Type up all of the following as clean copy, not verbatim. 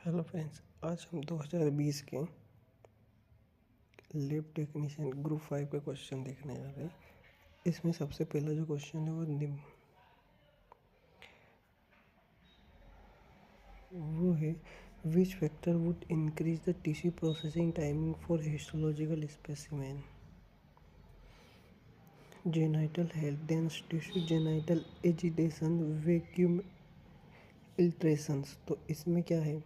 Hello friends, आज हम 2020 के लैब टेक्नीशियन ग्रुप 5 का क्वेश्चन देखने जा रहे हैं। इसमें सबसे पहला जो क्वेश्चन है वो है which factor would increase the tissue processing timing for histological specimen. Genital health, dense tissue, genital agitation, vacuum filtrations. तो इसमें क्या है,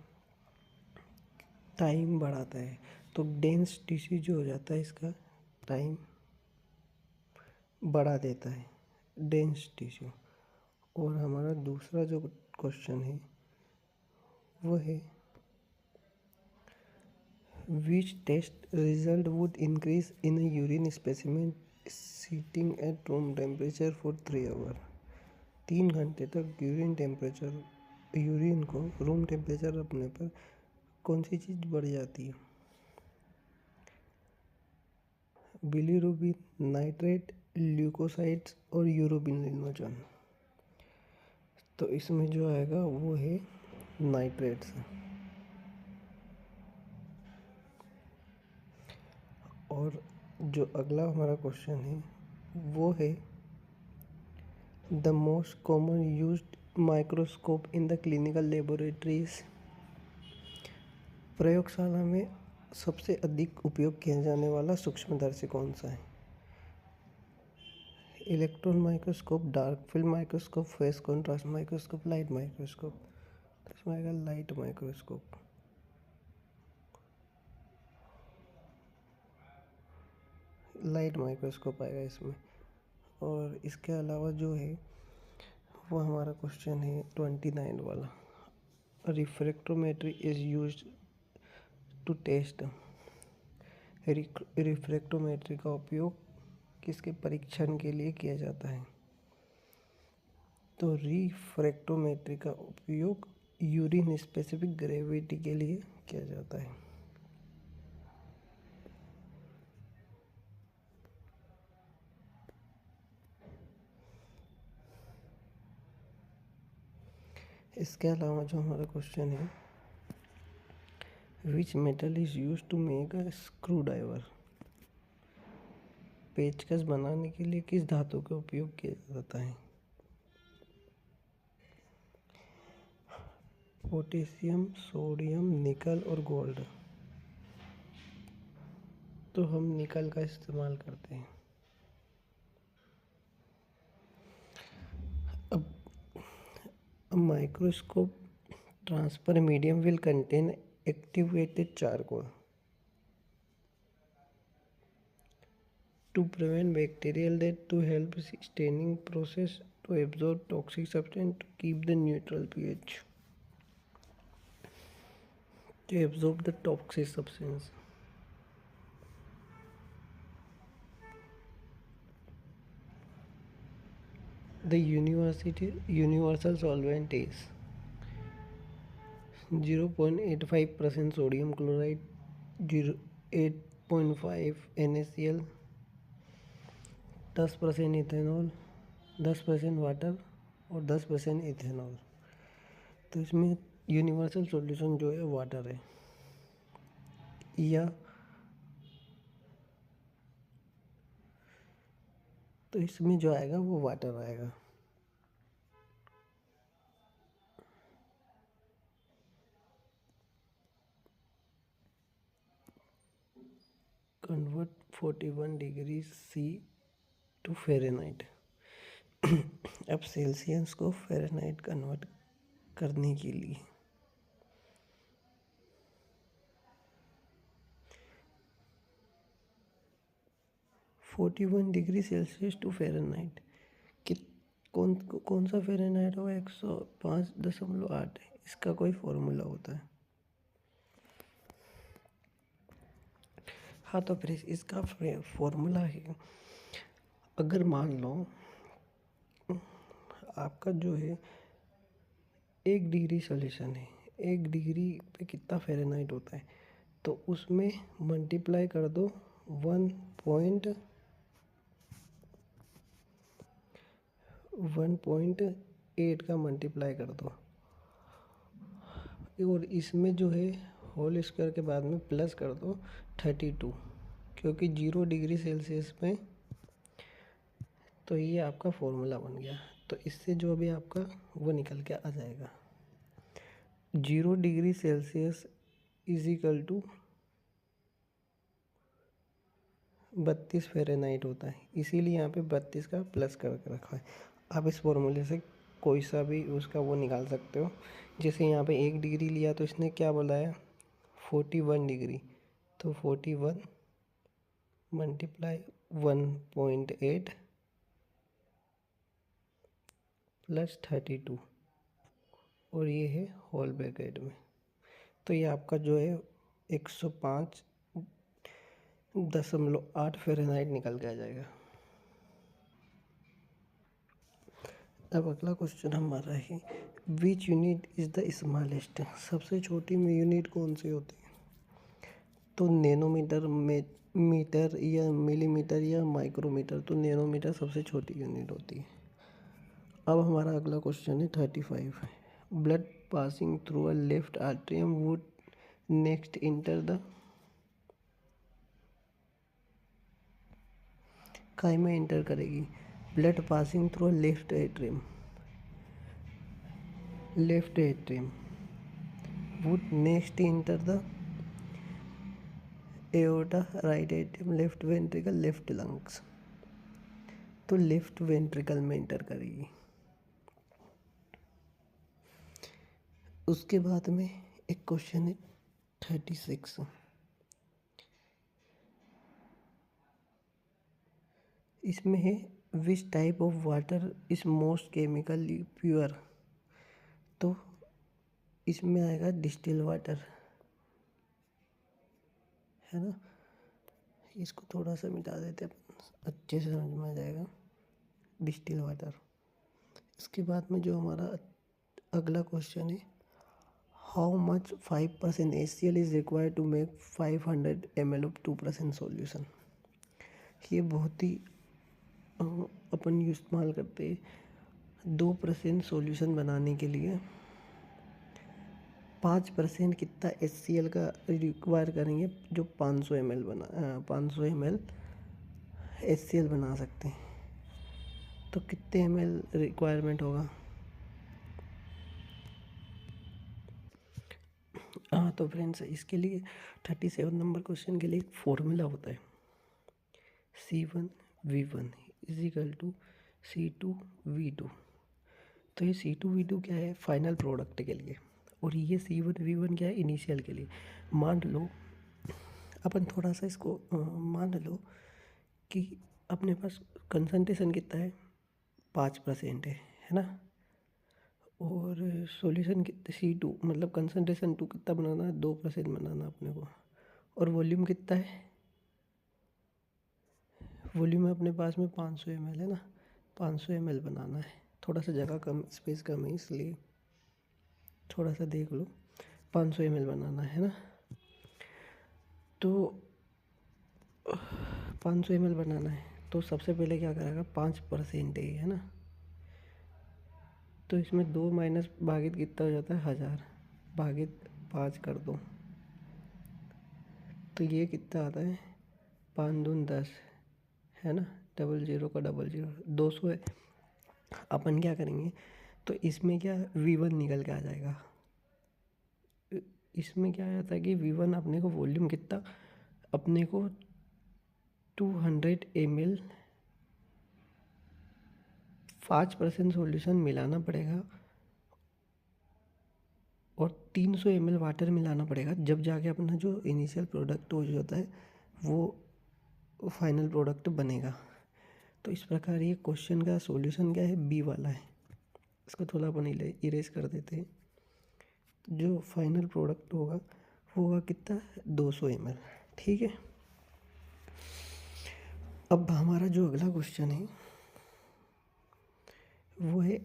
टाइम बढ़ाता है। तो डेंस टिश्यू जो हो जाता है इसका टाइम बढ़ा देता है, डेंस टिश्यू। और हमारा दूसरा जो क्वेश्चन है वो है which test result would increase in a urine specimen sitting at room temperature for 3 hour. 3 घंटे तक यूरिन को रूम टेम्परेचर रखने पर कौन सी चीज़ बढ़ जाती है? बिलीरुबिन, नाइट्रेट, ल्यूकोसाइड्स और यूरोबिलिनोजन। तो इसमें जो आएगा वो है नाइट्रेट्स। और जो अगला हमारा क्वेश्चन है वो है the most common used microscope in the clinical laboratories. प्रयोगशाला में सबसे अधिक उपयोग किया जाने वाला सूक्ष्मदर्शी कौन सा है? Electron microscope, dark field microscope, face contrast microscope, light microscope. तो इसमें आएगा लाइट माइक्रोस्कोप। लाइट माइक्रोस्कोप आएगा इसमें। और इसके अलावा जो है वो हमारा क्वेश्चन है 29 वाला, रिफ्रैक्टोमेट्री इज़ यूज्ड टू टेस्ट। रिफ्रैक्टोमेट्री का उपयोग किसके परीक्षण के लिए किया जाता है? तो रिफ्रैक्टोमेट्री का उपयोग यूरिन स्पेसिफिक ग्रेविटी के लिए किया जाता है। इसके अलावा जो हमारा क्वेश्चन है which metal is use to make a screwdriver. पेचकस बनाने के लिए किस धातु का उपयोग किया जाता है? पोटेशियम, सोडियम, निकल और गोल्ड। तो हम निकल का इस्तेमाल करते हैं। अब microscope transfer medium will contain activated charcoal to prevent bacterial death, to help staining process, to absorb toxic substance, to keep the neutral pH, to absorb the toxic substance. The universal solvent is 0.85% sodium chloride, 8.5 NaCl, 10% ethanol, 10% water और 10% ethanol. तो इसमें universal solution जो है water है, या तो इसमें जो आएगा वो वाटर आएगा। Convert 41 degree C to Fahrenheit. अब सेल्सियस को फ़ारेनहाइट कन्वर्ट करने के लिए 41 डिग्री सेल्सियस टू फ़ारेनहाइट कि कौन सा फ़ारेनहाइट होगा? 105.8 है। इसका कोई फॉर्मूला होता है? हाँ, तो फिर इसका फॉर्मूला है, अगर मान लो आपका जो है 1 डिग्री सॉल्यूशन है, 1 डिग्री पे कितना फ़ारेनहाइट होता है, तो उसमें मल्टीप्लाई कर दो 1.8 का मल्टीप्लाई कर दो। और इसमें जो है होल स्क्वायर के बाद में प्लस कर दो 32, क्योंकि 0 डिग्री सेल्सियस में। तो ये आपका फॉर्मूला बन गया। तो इससे जो भी आपका वो निकल के आ जाएगा, 0 degree Celsius is equal to 32 Fahrenheit होता है। इसीलिए यहाँ पे 32 का प्लस करके रखा है। आप इस फॉर्मूले से कोई सा भी उसका वो निकाल सकते हो। जैसे यहाँ पे 1 डिग्री लिया तो इसने क्या बोला है, 41 डिग्री। तो 41 मल्टीप्लाई 1.8 प्लस 32, और ये है होल ब्रैकेट में। तो ये आपका जो है 105.8 फ़ारेनहाइट निकल के आ जाएगा। अब अगला क्वेश्चन हमारा है, which unit is the smallest. सबसे छोटी में यूनिट कौन सी होती है? तो नैनोमीटर, मीटर या मिलीमीटर या माइक्रोमीटर। तो नैनोमीटर सबसे छोटी यूनिट होती है। अब हमारा अगला क्वेश्चन है 35, blood passing through a left atrium would next enter the. काय में इंटर करेगी? Blood passing through a left atrium would next enter the aorta, right atrium, left ventricle, left lungs. तो लेफ्ट वेंट्रिकल में inter करेगी। उसके बाद में एक क्वेश्चन है 36, इसमें है which type of water is most chemically pure. तो इसमें आएगा डिस्टिल वाटर, है ना। इसको थोड़ा सा मिटा देते हैं, अच्छे से समझ में आ जाएगा, डिस्टिल वाटर। इसके बाद में जो हमारा अगला क्वेश्चन है, how much 5% HCl is required to make 500 ml of 2% solution. ये बहुत ही अपन इस्तेमाल करते हैं 2% सॉल्यूशन बनाने के लिए। 5% कितना HCl का रिक्वायर करेंगे, जो 500 ml HCl बना सकते हैं। तो कितने ml रिक्वायरमेंट होगा? हाँ, तो फ्रेंड्स इसके लिए 37 नंबर क्वेश्चन के लिए एक फॉर्मूला होता है, C1V1 is equal to C2V2। तो ये C2V2 क्या है? फाइनल प्रोडक्ट के लिए, और ये C1V1 क्या है? इनिशियल के लिए। मान लो अपन थोड़ा सा इसको मान लो कि अपने पास कंसंट्रेशन कितना है, 5% है ना। और सॉल्यूशन कितने, C2 मतलब कंसंट्रेशन 2 कितना बनाना है, 2% बनाना अपने को। और वॉल्यूम कितना है? वॉल्यूम है अपने पास में 500 ml है ना, 500 ml बनाना है। थोड़ा सा जगह कम, स्पेस कम है, इसलिए थोड़ा सा देख लो। 500 ml बनाना है ना, तो 500 ml बनाना है। तो सबसे पहले क्या करेगा, 5% है ना। तो इसमें 2 माइनस भागित कितना हो जाता है, 1000 भागित 5 कर दो। तो ये कितना आता है, 5 दून 10 है ना, 00 का 00 200 है। अपन क्या करेंगे, तो इसमें क्या V1 निकल के आ जाएगा। इसमें क्या आता है कि V1 अपने को वॉल्यूम कितना, अपने को 200 ml 5% सॉल्यूशन मिलाना पड़ेगा, और 300 ml वाटर मिलाना पड़ेगा, जब जाके अपना जो इनिशियल प्रोडक्ट हो जाता है वो फाइनल प्रोडक्ट बनेगा। तो इस प्रकार ये क्वेश्चन का सॉल्यूशन क्या है, बी वाला है। इसको थोड़ा अपन इरेज कर देते हैं। जो फाइनल प्रोडक्ट होगा वो होगा कितना, 200 ml। ठीक है। अब हमारा जो अगला क्वेश्चन है वो है,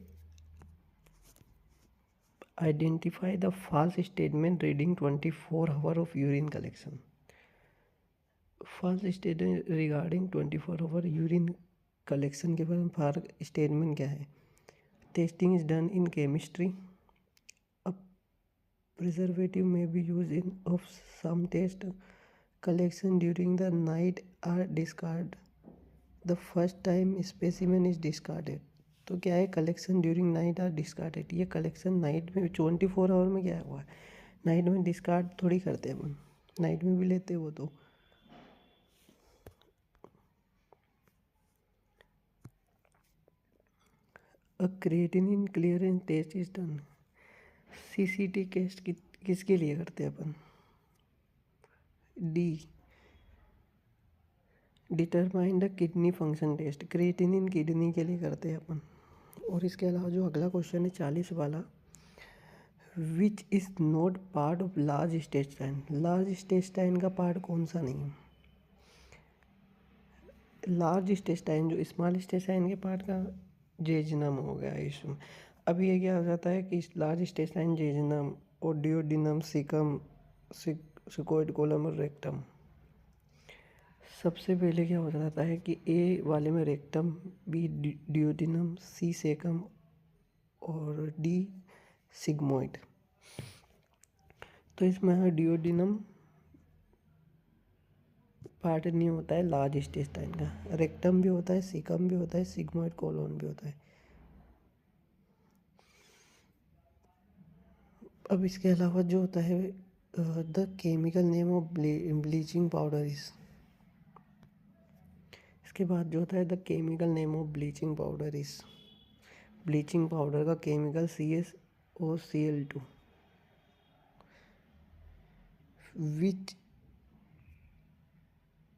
identify the false statement reading 24 hour of urine collection. False statement regarding 24 hour urine collection के बारे में फॉल्स स्टेटमेंट क्या है? Testing is done in chemistry. अब preservative may be used in of some test. Collection during the night are discarded the first time specimen is discarded. तो क्या है, collection during night are discarded, ये collection night में 24 our में क्या हुआ है, नाइट में डिस्कार्ड थोड़ी करते हैं अपन, नाइट में भी लेते हैं वो तो। A creatinine clearance test is done. CCT test किसके लिए करते हैं अपन? डी, determine the kidney function test, creatinine kidney के लिए करते हैं अपन। और इसके अलावा जो अगला क्वेश्चन है 40 वाला, which is not part of large intestine. Large intestine का पार्ट कौन सा नहीं है? लार्ज इंटेस्टाइन, जो स्मॉल इंटेस्टाइन के पार्ट का जेजुनम हो गया इसमें। अब ये क्या हो जाता है कि लार्ज इंटेस्टाइन, जेजुनम और डियोडिनम, सीकम, सिकोइड कोलम और रेक्टम। सबसे पहले क्या हो जाता है कि ए वाले में रेक्टम, बी डियोडिनम, सी सेकम और डी सिग्मोइड। तो इसमें डियोडिनम पार्ट नहीं होता है लार्ज इंटेस्टाइन का, रेक्टम भी होता है, सीकम भी होता है, सिग्मोइड कोलोन भी होता है। अब इसके अलावा जो होता है the chemical name of bleaching powder is. इसके बाद जो होता है the chemical name of bleaching powder is, bleaching powder का केमिकल CaCl2। विच,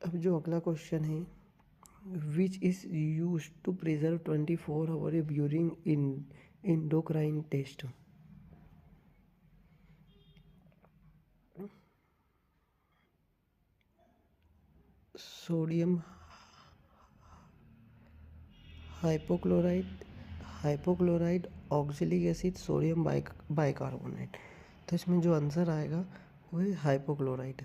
अब जो अगला क्वेश्चन है, which is use to preserve 24 hour during endocrine test. Sodium hypochlorite, oxalic acid, sodium bicarbonate. तो इसमें जो आंसर आएगा वो है हाइपोक्लोराइड।